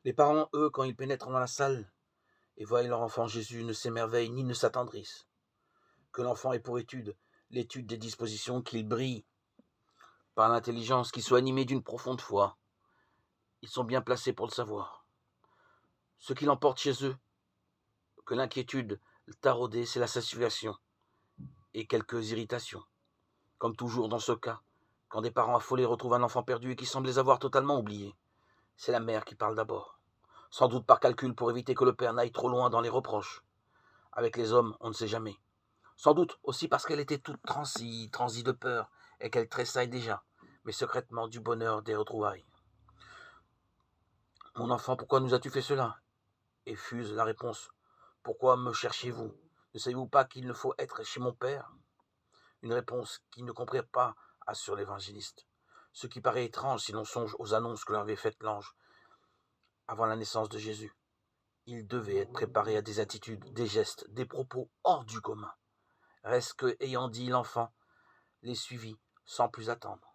Les parents, eux, quand ils pénètrent dans la salle et voient leur enfant Jésus, ne s'émerveillent ni ne s'attendrissent. Que l'enfant ait pour étude l'étude des dispositions, qu'il brille par l'intelligence, qu'il soit animé d'une profonde foi. Ils sont bien placés pour le savoir. Ce qui l'emporte chez eux, que l'inquiétude taraudée, c'est la satisfaction et quelques irritations. Comme toujours dans ce cas, quand des parents affolés retrouvent un enfant perdu et qui semble les avoir totalement oubliés, c'est la mère qui parle d'abord. Sans doute par calcul pour éviter que le père n'aille trop loin dans les reproches. Avec les hommes, on ne sait jamais. Sans doute aussi parce qu'elle était toute transie de peur, et qu'elle tressaille déjà, mais secrètement du bonheur des retrouvailles. Mon enfant, pourquoi nous as-tu fait cela? Et fuse la réponse. Pourquoi me cherchez-vous? Ne savez-vous pas qu'il ne faut être chez mon père? Une réponse qu'ils ne comprennent pas, assure l'évangéliste. Ce qui paraît étrange si l'on songe aux annonces que leur avait faites l'ange avant la naissance de Jésus. Il devait être préparé à des attitudes, des gestes, des propos hors du commun. Reste que, ayant dit l'enfant, les suivit sans plus attendre.